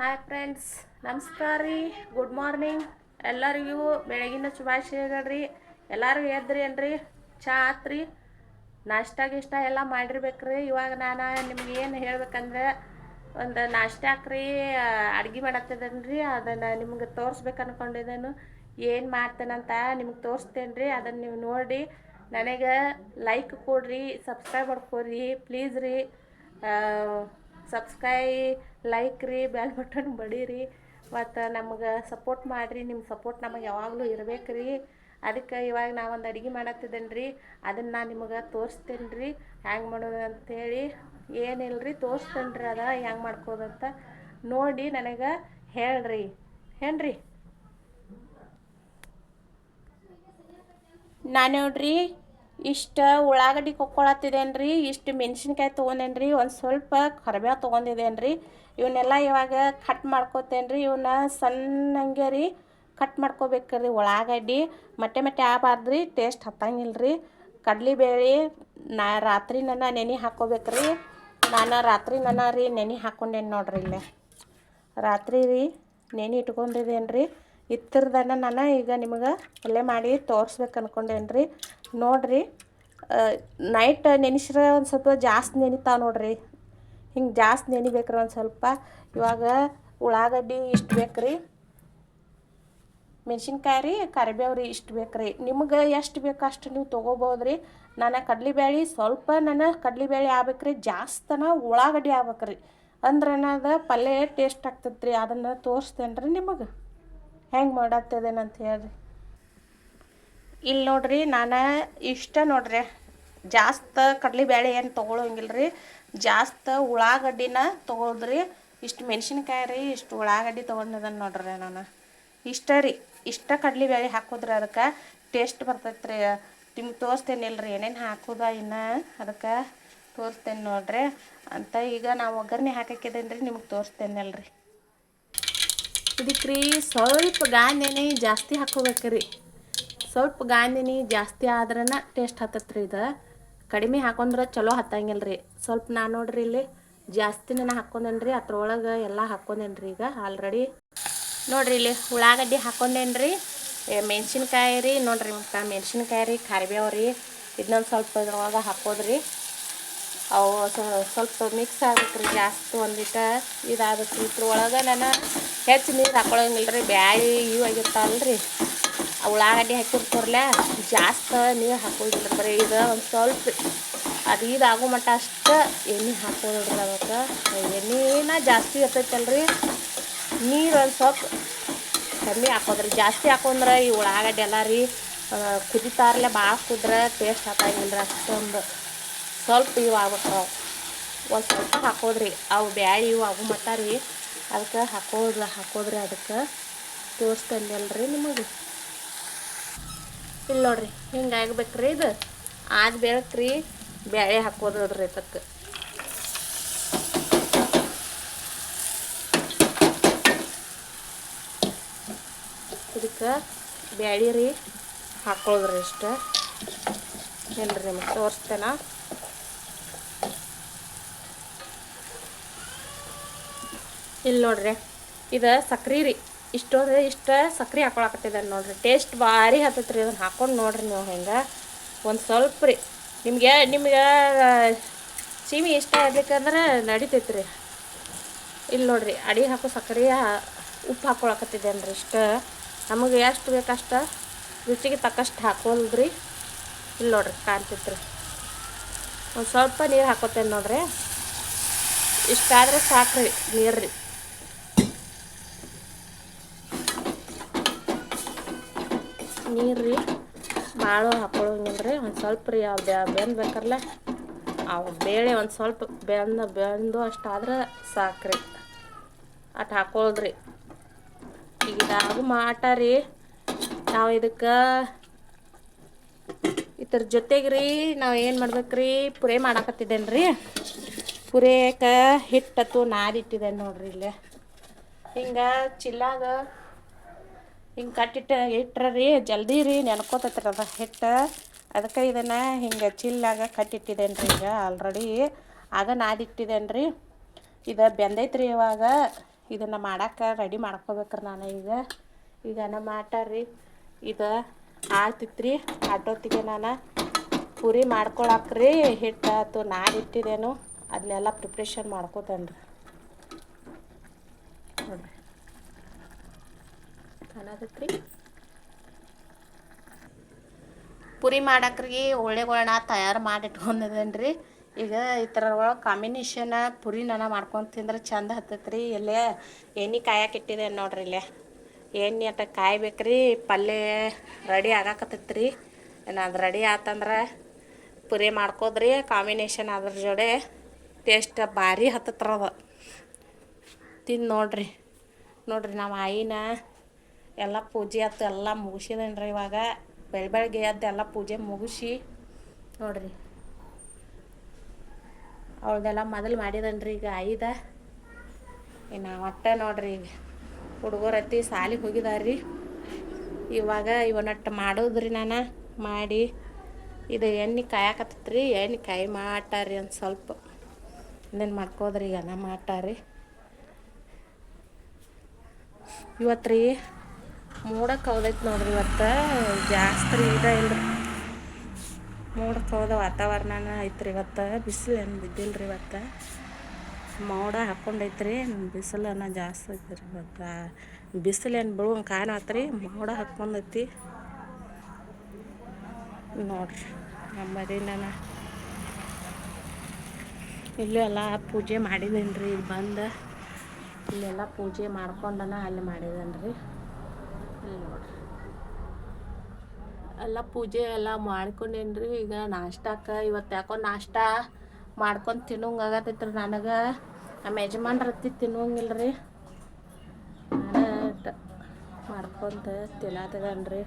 Hi friends, ನಮಸ್ಕಾರ ರೀ. Good morning. ಎಲ್ಲರಿಗೂ ಬೆಳಗಿನ ಶುಭಾಶಯಗಳು ರೀ. ಎಲ್ಲರೂ ಎದ್ರಿ ಏನ್ರಿ? ಚಾ ಆತ್ರಿ, ನಾಷ್ಟ ಗಿಷ್ಟ ಎಲ್ಲ ಮಾಡಿರ್ಬೇಕ್ರಿ. ಇವಾಗ ನಾನು ನಿಮ್ಗೆ ಏನು ಹೇಳ್ಬೇಕಂದ್ರೆ, ಒಂದು ನಾಷ್ಟ ಹಾಕ್ರಿ ಅಡ್ಗೆ ಮಾಡತ್ತಿದ್ದೇನೆ ರೀ. ಅದನ್ನು ನಿಮ್ಗೆ ತೋರಿಸ್ಬೇಕು ಅನ್ಕೊಂಡಿದ್ದೇನು. ಏನು ಮಾಡ್ತೇನಂತ ನಿಮ್ಗೆ ತೋರಿಸ್ತೇನೆ ರೀ. ಅದನ್ನು ನೀವು ನೋಡಿ ನನಗೆ ಲೈಕ್ ಕೊಡ್ರಿ, ಸಬ್ಸ್ಕ್ರೈಬ್ ಮಾಡ್ಕೊರಿ ಪ್ಲೀಸ್ ರೀ. ಲೈಕ್ ರೀ, ಬೆಲ್ ಬಟನ್ ಬಡೀರಿ, ಮತ್ತು ನಮಗೆ ಸಪೋರ್ಟ್ ಮಾಡಿರಿ. ನಿಮ್ಮ ಸಪೋರ್ಟ್ ನಮಗೆ ಯಾವಾಗಲೂ ಇರಬೇಕು ರೀ. ಅದಕ್ಕೆ ಇವಾಗ ನಾವೊಂದು ಅಡುಗೆ ಮಾಡತ್ತಿದ್ದೇನೆ ರೀ. ಅದನ್ನು ನಾನು ನಿಮಗೆ ತೋರಿಸ್ತೇನೆ ರೀ ಹ್ಯಾಂಗೆ ಮಾಡೋದು ಅಂಥೇಳಿ. ಏನಿಲ್ಲ ರೀ, ತೋರಿಸ್ತೇನೆ ರೀ. ಅದ ಹೆಂಗೆ ಮಾಡ್ಕೋದಂತ ನೋಡಿ ನನಗೆ ಹೇಳ್ರಿ. ಏನ್ರಿ, ನಾನು ನೋಡ್ರಿ ಇಷ್ಟು ಉಳ್ಳಾಗಡ್ಡಿ ಕೊಕ್ಕೊಳತ್ತಿದ್ದೇನೆ ರೀ. ಇಷ್ಟು ಮೆಣಸಿನ್ಕಾಯಿ ತೊಗೊಂಡೇನಿ ರೀ. ಒಂದು ಸ್ವಲ್ಪ ಕರಿಬೇವು ತೊಗೊಂಡಿದ್ದೇನೆ ರೀ. ಇವನ್ನೆಲ್ಲ ಇವಾಗ ಕಟ್ ಮಾಡ್ಕೋತೇನೆ ರೀ. ಇವನ್ನ ಸಣ್ಣಂಗೆ ರೀ ಕಟ್ ಮಾಡ್ಕೋಬೇಕ್ರಿ. ಉಳ್ಳಾಗಡ್ಡಿ ಮಟ್ಟೆ ಆಗಬಾರ್ದು ರೀ, ಟೇಸ್ಟ್ ಹತ್ತಂಗಿಲ್ಲ ರೀ. ಕಡ್ಲಿಬೇಳೆ ರಾತ್ರಿ ನನ್ನ ನೆನೆ ಹಾಕ್ಕೋಬೇಕ್ರಿ. ನಾನು ರಾತ್ರಿ ನನ್ನ ರೀ ನೆನೆ ಹಾಕ್ಕೊಂಡೇನಿ ನೋಡ್ರಿ. ಇಲ್ಲೇ ರಾತ್ರಿ ರೀ ನೆನೆ ಇಟ್ಕೊಂಡಿದ್ದೇನೆ ರೀ. ಇತ್ತರದನ್ನ ನಾನು ಈಗ ನಿಮಗೆ ಅಲ್ಲೇ ಮಾಡಿ ತೋರಿಸ್ಬೇಕು ಅನ್ಕೊಂಡೇನಿ ರೀ. ನೋಡಿರಿ, ನೈಟ್ ನೆನೆಸ್ರೆ ಒಂದು ಸ್ವಲ್ಪ ಜಾಸ್ತಿ ನೆನಿತಾವೆ ನೋಡ್ರಿ. ಹಿಂಗೆ ಜಾಸ್ತಿ ನೆನಿಬೇಕ್ರಿ ಒಂದು ಸ್ವಲ್ಪ. ಇವಾಗ ಉಳ್ಳಾಗಡ್ಡಿ ಇಷ್ಟು ಬೇಕ್ರಿ, ಮೆಣಸಿನ್ಕಾಯಿ ರೀ, ಕರಿಬೇವು ರೀ ಇಷ್ಟು ಬೇಕ್ರಿ. ನಿಮ್ಗೆ ಎಷ್ಟು ಬೇಕು ಅಷ್ಟು ನೀವು ತೊಗೋಬೋದು ರೀ. ನಾನು ಕಡ್ಲಿಬೇಳೆ ಸ್ವಲ್ಪ ಕಡ್ಲಿಬೇಳೆ ಆಗ್ಬೇಕ್ರಿ, ಜಾಸ್ತನ ಉಳ್ಳಾಗಡ್ಡಿ ಆಗ್ಬೇಕ್ರಿ. ಅಂದ್ರೆ ಏನದ ಪಲ್ಯ ಟೇಸ್ಟ್ ಆಗ್ತೈತೆ ರೀ. ಅದನ್ನು ತೋರಿಸ್ತೇನೆ ರೀ ನಿಮಗೆ ಹೆಂಗೆ ಮಾಡತ್ತದೇನಂತ ಹೇಳ್ರಿ. ಇಲ್ಲಿ ನೋಡ್ರಿ, ನಾನು ಇಷ್ಟ ನೋಡ್ರಿ, ಜಾಸ್ತಿ ಕಡ್ಲಿಬೇಳೆ ಏನು ತೊಗೊಳಂಗಿಲ್ಲ ರೀ. ಜಾಸ್ತಿ ಉಳ್ಳಾಗಡ್ಡಿನ ತೊಗೊಳ್ದ್ರಿ. ಇಷ್ಟು ಮೆಣಸಿನ್ಕಾಯಿ ರೀ, ಇಷ್ಟು ಉಳ್ಳಾಗಡ್ಡಿ ತೊಗೊಂಡಿದ್ದಾನೆ ನೋಡ್ರಿ. ನಾನು ಇಷ್ಟ ರೀ, ಇಷ್ಟ ಕಡ್ಲಿಬೇಳೆ ಹಾಕೋದ್ರಿ. ಅದಕ್ಕೆ ಟೇಸ್ಟ್ ಬರ್ತೈತೆ ರೀ. ನಿಮ್ಗೆ ತೋರಿಸ್ತೇನೆ ಇಲ್ರಿ ಏನೇನು ಹಾಕೋದ ಇನ್ನು. ಅದಕ್ಕೆ ತೋರಿಸ್ತೇನೆ ನೋಡ್ರಿ ಅಂತ. ಈಗ ನಾವು ಒಗ್ಗರಣೆ ಹಾಕಿದ್ದೇನೆ ರೀ, ನಿಮ್ಗೆ ತೋರಿಸ್ತೇನೆ ಅಲ್ರಿ. ಇದಕ್ಕೆ ರೀ ಸ್ವಲ್ಪ ಗಾಂಧಿನಿ ಜಾಸ್ತಿ ಹಾಕ್ಕೋಬೇಕ್ರಿ. ಸ್ವಲ್ಪ ಗಾಂಧಿನಿ ಜಾಸ್ತಿ ಆದ್ರನ ಟೇಸ್ಟ್ ಹತ್ತತ್ರಿ. ಇದು ಕಡಿಮೆ ಹಾಕೊಂಡ್ರೆ ಚಲೋ ಹತ್ತಂಗಿಲ್ಲ ರೀ. ಸ್ವಲ್ಪ ನಾನು ನೋಡ್ರಿ ಇಲ್ಲಿ ಜಾಸ್ತಿನ ಹಾಕ್ಕೊಂಡೇನಿ ರೀ. ಅದ್ರೊಳಗೆ ಎಲ್ಲ ಹಾಕ್ಕೊಂಡೇನಿ ರೀ. ಈಗ ಆಲ್ರೆಡಿ ನೋಡ್ರಿ ಇಲ್ಲಿ ಉಳ್ಳಾಗಡ್ಡಿ ಹಾಕ್ಕೊಂಡೇನಿ ರೀ. ಮೆಣಸಿನ್ಕಾಯಿ ರೀ ನೋಡ್ರಿ, ಮತ್ತು ಮೆಣಸಿನ್ಕಾಯಿ ರೀ, ಕರಿಬೇವು ರೀ, ಇದನ್ನೊಂದು ಸ್ವಲ್ಪ ಇದ್ರೊಳಗೆ ಹಾಕೋದ್ರಿ. ಅವು ಸ್ವಲ್ಪ ಮಿಕ್ಸ್ ಆಗ್ಬೇಕ್ರಿ. ಜಾಸ್ತಿ ಒಂದಿಟ್ಟು ಇದಾಗಬೇಕು. ಇದ್ರೊಳಗೆ ನಾನು ಹೆಚ್ಚು ನೀರು ಹಾಕ್ಕೊಳಂಗಿಲ್ಲ ರೀ. ಬ್ಯಾಳಿ ಇವು ಆಗಿರ್ತಾವಲ್ಲ ರೀ, ಉಳ್ಳಾಗಡ್ಡಿ ಹಾಕಿರ್ತಾರಲ್ಲ, ಜಾಸ್ತಿ ನೀರು ಹಾಕೋದಿಲ್ಲ. ಬರೀ ಇದು ಒಂದು ಸ್ವಲ್ಪ ಅದು ಇದಾಗೋ ಮಟ್ಟ ಅಷ್ಟು ಎಣ್ಣೆ ಹಾಕೋದ್ರಿ. ಅದಕ್ಕೆ ಎಣ್ಣೆನ ಜಾಸ್ತಿ ಇರ್ತೈತಲ್ರಿ, ನೀರು ಒಂದು ಸ್ವಲ್ಪ ಕಮ್ಮಿ ಹಾಕೋದ್ರಿ. ಜಾಸ್ತಿ ಹಾಕೊಂಡ್ರೆ ಈ ಉಳ್ಳಾಗಡ್ಡಿ ಎಲ್ಲ ರೀ ಕುದಿತಾರಲ್ಲ, ಭಾಳ ಕುದ್ರೆ ಟೇಸ್ಟ್ ಹಾಕಂಗಿಲ್ಲ ರೀ. ಅಷ್ಟೊಂದು ಸ್ವಲ್ಪ ಇವು ಆಗ್ಬೇಕು, ಒಂದು ಸ್ವಲ್ಪ ಹಾಕೋದ್ರಿ. ಅವು ಬ್ಯಾಳಿ ಇವು ಆಗೋ ಮಟ್ಟ ರೀ. ಅದಕ್ಕೆ ಹಾಕೋದ್ರಿ. ಅದಕ್ಕೆ ತೋರಿಸ್ತೇನೆ ಅಲ್ರಿ ನಿಮಗೆ. ಇಲ್ಲಿ ನೋಡ್ರಿ, ಹಿಂಗೆ ಆಗ್ಬೇಕ್ರಿ. ಇದು ಆದ ಬೇಳಕ್ರಿ ಬ್ಯಾಳೆ ಹಾಕೋದು ನೋಡ್ರಿ. ಇದಕ್ಕೆ ಬ್ಯಾಳಿ ರೀ ಹಾಕೊಳ್ಳೋದ್ರಿ. ಇಷ್ಟ ಏನ್ರಿ ನಿಮಗೆ ತೋರಿಸ್ತೇನೆ. ಇಲ್ಲಿ ನೋಡ್ರಿ, ಇದು ಸಕ್ರೆ ರೀ. ಇಷ್ಟೊಂದು ಇಷ್ಟು ಸಕ್ರೆ ಹಾಕೊಳಕತ್ತಿದ್ದಾನೆ ನೋಡ್ರಿ. ಟೇಸ್ಟ್ ಭಾರಿ ಹತ್ತೈತೆ ರೀ. ಅದನ್ನು ಹಾಕ್ಕೊಂಡು ನೋಡ್ರಿ ನೀವು. ಹೆಂಗೆ ಒಂದು ಸ್ವಲ್ಪ ರೀ, ನಿಮ್ಗೆ ಸೀಮೆ ಇಷ್ಟ ಆಗ್ಬೇಕಂದ್ರೆ ನಡಿತೈತೆ ರೀ. ಇಲ್ಲಿ ನೋಡ್ರಿ, ಅಡಿಗೆ ಹಾಕೋ ಸಕ್ರೆ ಉಪ್ಪು ಹಾಕ್ಕೊಳಕತ್ತಿದ್ದೇನೆ ರೀ. ಇಷ್ಟು ನಮಗೆ ಎಷ್ಟು ಬೇಕಷ್ಟು ರುಚಿಗೆ ತಕ್ಕಷ್ಟು ಹಾಕೋಲ್ದ್ರಿ. ಇಲ್ಲಿ ನೋಡ್ರಿ ಕಾಣ್ತೈತೆ ರೀ. ಒಂದು ಸ್ವಲ್ಪ ನೀರು ಹಾಕೋತೇನೆ ನೋಡ್ರಿ. ಇಷ್ಟಾದರೆ ಸಾಕ್ರಿ ನೀರು ರೀ. ನೀರು ರೀ ಭಾಳ ಹಾಕ್ಕೊಳಂಗಿಲ್ಲ ರೀ. ಒಂದು ಸ್ವಲ್ಪ ರೀ. ಬೆಂದ್ಬೇಕಲ್ಲ, ಅವು ಬೇಳೆ ಒಂದು ಸ್ವಲ್ಪ ಬೆಂದು ಅಷ್ಟಾದ್ರೆ ಸಾಕ್ರಿ. ಅಷ್ಟು ಹಾಕೊಳ್ಳೋದ್ರಿ. ಈಗ ಇದಾಗು ಮಾಟ ರೀ. ನಾವು ಇದಕ್ಕೆ ಇದ್ರ ಜೊತೆಗೆ ರೀ ನಾವು ಏನು ಮಾಡ್ಬೇಕ್ರಿ, ಪುರಿ ಮಾಡಾಕತ್ತಿದ್ದೇನೆ ರೀ. ಪುರಿಯಕ್ಕೆ ಹಿಟ್ಟತ್ತು ನಾದಿಟ್ಟಿದ್ದೇನೆ ನೋಡ್ರಿ. ಇಲ್ಲೇ ಹಿಂಗೆ ಚಿಲ್ಲಾಗ ಹಿಂಗೆ ಇಟ್ರೆ ರೀ ಜಲ್ದಿ ರೀ ನೆನ್ಕೋತೈತ್ರಿ ಅದ ಹಿಟ್ಟು. ಅದಕ್ಕೆ ಇದನ್ನು ಹಿಂಗೆ ಚಿಲ್ಲಾಗ ಕಟ್ಟಿಟ್ಟಿದ್ದೇನೆ ರೀ. ಈಗ ಆಲ್ರೆಡಿ ಆಗ ನಾದಿಟ್ಟಿದ್ದೇನೆ ರೀ. ಇದು ಬೆಂದೈತ್ರಿ. ಇವಾಗ ಇದನ್ನು ಮಾಡಕ್ಕೆ ರೆಡಿ ಮಾಡ್ಕೋಬೇಕ್ರಿ ನಾನು ಈಗ ನಮ್ಮ ಆಟಾರಿ ಇದು ಆಳ್ತಿತ್ರಿ ಆಟೋತ್ತಿಗೆ ನಾನು ಪೂರಿ ಮಾಡ್ಕೊಳಕ್ರಿ ಹಿಟ್ಟು ಆಯ್ತು ನಾದಿಟ್ಟಿದ್ದೇನು ಅದನ್ನೆಲ್ಲ ಪ್ರಿಪ್ರೇಷನ್ ಮಾಡ್ಕೋತೇನೆ ರೀ ನೋಡಿರಿ ಕಾಣತೈತ್ರಿ ಪುರಿ ಮಾಡಕ್ರಿ ಒಳ್ಳೆಗಳನ್ನ ತಯಾರು ಮಾಡಿ ಇಟ್ಕೊಂಡಿದ್ದೇನೆ ರೀ ಈಗ ಈ ಥರ ಒಳಗೆ ಕಾಂಬಿನೇಷನ್ ಪುರಿ ನಾನು ಮಾಡ್ಕೊಂಡು ತಿಂದ್ರೆ ಚಂದ ಹತ್ತೈತ್ರಿ ಇಲ್ಲೇ ಎಣ್ಣೆ ಕಾಯಕ್ಕೆ ಇಟ್ಟಿದ್ದೇನೆ ನೋಡ್ರಿ ಇಲ್ಲೇ ಎಣ್ಣೆ ಅಟ್ಟ ಕಾಯ್ಬೇಕ್ರಿ ಪಲ್ಯ ರೆಡಿ ಆಗಾಕತ್ತೈತ್ರಿ ಅದು ರೆಡಿ ಆತಂದ್ರೆ ಪುರಿ ಮಾಡ್ಕೋದ್ರಿ ಕಾಂಬಿನೇಷನ್ ಅದ್ರ ಜೋಡೆ ಟೇಸ್ಟ್ ಭಾರಿ ಹತ್ತತ್ರದ ತಿಂದು ನೋಡ್ರಿ ನಾವು ಆಯಿನ ಎಲ್ಲ ಪೂಜೆ ಆಯ್ತು ಎಲ್ಲ ಮುಗಿಸಿದೇನೆ ರೀ ಇವಾಗ ಬೆಳಗ್ಗೆ ಎದ್ದು ಎಲ್ಲ ಪೂಜೆ ಮುಗಿಸಿ ನೋಡ್ರಿ ಅವಳದೆಲ್ಲ ಮೊದಲು ಮಾಡಿದೇನೆ ರೀ ಈಗ ಐದ ಇನ್ನು ಒಟ್ಟು ನೋಡ್ರಿ ಈಗ ಹುಡುಗರು ಅತ್ತಿ ಸಾಲಿಗೆ ಹೋಗಿದಾರ್ರಿ ಇವಾಗ ಇವನಟ್ಟು ಮಾಡೋದ್ರಿ ನಾನು ಮಾಡಿ ಇದು ಎಣ್ಣೆ ಕಾಯಕತ್ತೈತ್ರಿ ಎಣ್ಣೆ ಕಾಯಿ ಮಾಡ್ತಾರ್ರಿ ಒಂದು ಸ್ವಲ್ಪ ಇನ್ನೇನು ಮಾಡ್ಕೋದ್ರಿ ಈಗ ಅನ್ನ ಮಾಡ್ತಾರ್ರಿ ಇವತ್ತು ರೀ ಮೂಡಕ್ಕೆ ಹೋದೈತೆ ನೋಡ್ರಿ ಇವತ್ತು ಜಾಸ್ತಿ ರೀ ಇಲ್ರಿ ಮೂಡಕ್ಕೆ ಹೋದ ವಾತಾವರಣನ ಐತ್ರಿ ಇವತ್ತು ಬಿಸಿಲು ಏನು ಬಿದ್ದಿಲ್ಲ ರೀ ಇವತ್ತು ಮೋಡ ಹಾಕ್ಕೊಂಡೈತ್ರಿ ಬಿಸಿಲನ್ನ ಜಾಸ್ತಿ ಐತ್ರಿ ಇವತ್ತು ಬಿಸಿಲು ಏನು ಬೀಳುವಂಗೆ ಕಾಣತ್ರಿ ಮೋಡ ಹಾಕ್ಕೊಂಡೈತಿ ನೋಡ್ರಿ ನಮ್ಮರಿ ನಾನು ಇಲ್ಲೂ ಎಲ್ಲ ಪೂಜೆ ಮಾಡಿದ್ದೇನೆ ರೀ ಇಲ್ಲಿ ಬಂದು ಇಲ್ಲೆಲ್ಲ ಪೂಜೆ ಮಾಡ್ಕೊಂಡನ ಅಲ್ಲಿ ಮಾಡಿದ್ದೇನೆ ರೀ ಇಲ್ಲಿ ನೋಡ್ರಿ ಎಲ್ಲ ಪೂಜೆ ಎಲ್ಲ ಮಾಡ್ಕೊಂಡೇನಿ ರೀ ಈಗ ನಾಷ್ಟಕ್ಕೆ ಇವತ್ತು ಯಾಕೋ ನಾಷ್ಟ ಮಾಡ್ಕೊಂಡು ತಿನ್ನೋಂಗೆ ಆಗತ್ತೈತ್ರಿ ನನಗೆ ನಮ್ಮ ಯಜಮಾನ್ರ ಹತ್ತಿ ತಿನ್ನೋಂಗಿಲ್ಲ ರೀ ನಾನು ಮಾಡ್ಕೊಂಡು ತಿನ್ನತ್ತದೇನೆ ರೀ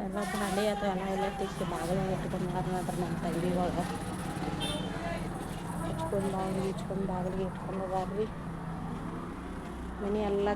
ಎಲ್ಲ ಭಾಂಡೆ ಅದು ಎಲ್ಲ ತಿಕ್ಕಿ ಬಾಗಿಲು ಇಟ್ಕೊಂಡು ನೋಡ್ರಿ ನಮ್ಮ ತಂಗಿಗಳು ಇಚ್ಕೊಂಡು ಬಾಗಿಲಿಗೆ ಇಟ್ಕೊಂಡು ಹೋಗಾರ್ರಿ ಮನೆ ಎಲ್ಲ